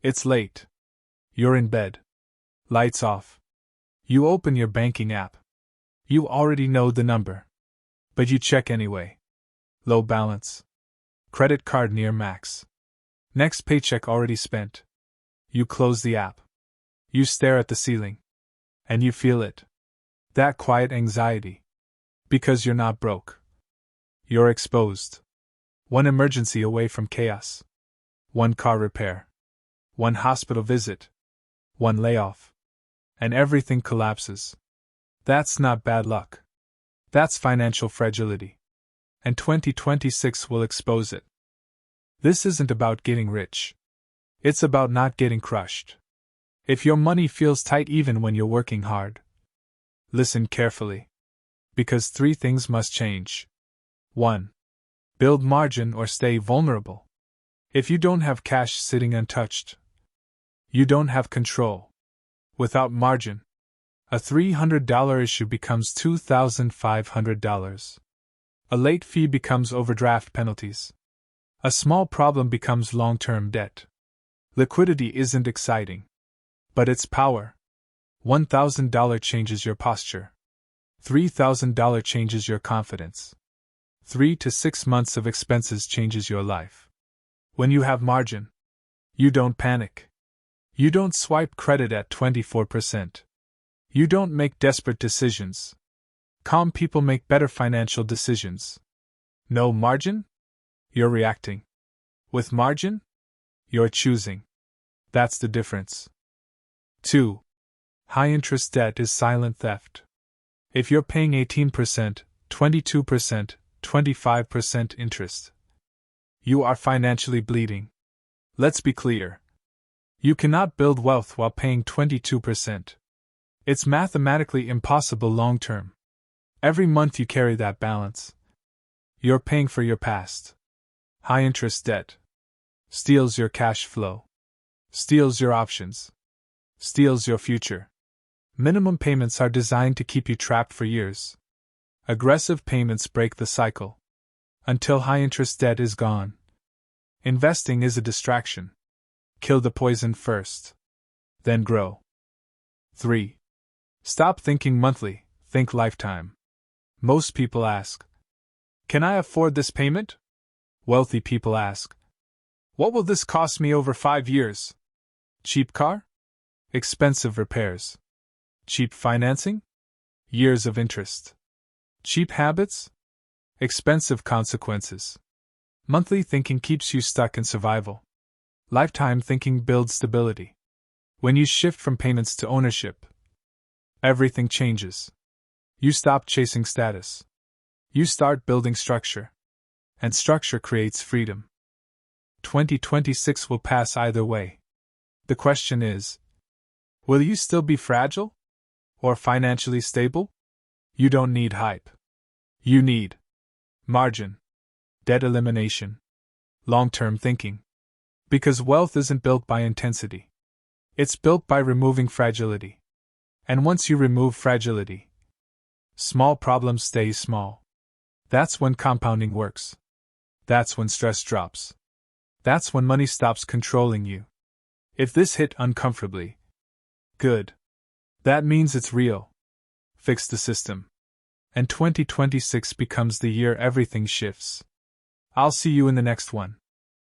It's late. You're in bed. Lights off. You open your banking app. You already know the number. But you check anyway. Low balance. Credit card near max. Next paycheck already spent. You close the app. You stare at the ceiling. And you feel it. That quiet anxiety. Because you're not broke. You're exposed. One emergency away from chaos. One car repair. One hospital visit. One layoff. And everything collapses. That's not bad luck. That's financial fragility. And 2026 will expose it. This isn't about getting rich. It's about not getting crushed. If your money feels tight even when you're working hard, listen carefully. Because 3 things must change. 1. Build margin or stay vulnerable. If you don't have cash sitting untouched, you don't have control. Without margin, a $300 issue becomes $2,500. A late fee becomes overdraft penalties. A small problem becomes long-term debt. Liquidity isn't exciting, but it's power. $1,000 changes your posture. $3,000 changes your confidence. 3 to 6 months of expenses changes your life. When you have margin, you don't panic. You don't swipe credit at 24%. You don't make desperate decisions. Calm people make better financial decisions. No margin? You're reacting. With margin? You're choosing. That's the difference. 2. High-interest debt is silent theft. If you're paying 18%, 22%, 25% interest, you are financially bleeding. Let's be clear. You cannot build wealth while paying 22%. It's mathematically impossible long-term. Every month you carry that balance. You're paying for your past. High-interest debt steals your cash flow, steals your options, steals your future. Minimum payments are designed to keep you trapped for years. Aggressive payments break the cycle. Until high-interest debt is gone. Investing is a distraction. Kill the poison first. Then grow. 3. Stop thinking monthly, think lifetime. Most people ask, can I afford this payment? Wealthy people ask, what will this cost me over 5 years? Cheap car? Expensive repairs. Cheap financing? Years of interest. Cheap habits? Expensive consequences. Monthly thinking keeps you stuck in survival. Lifetime thinking builds stability. When you shift from payments to ownership, everything changes. You stop chasing status. You start building structure. And structure creates freedom. 2026 will pass either way. The question is, will you still be fragile? Or financially stable? You don't need hype. You need margin, debt elimination, long-term thinking. Because wealth isn't built by intensity. It's built by removing fragility. And once you remove fragility, small problems stay small. That's when compounding works. That's when stress drops. That's when money stops controlling you. If this hit uncomfortably, good. That means it's real. Fix the system. And 2026 becomes the year everything shifts. I'll see you in the next one.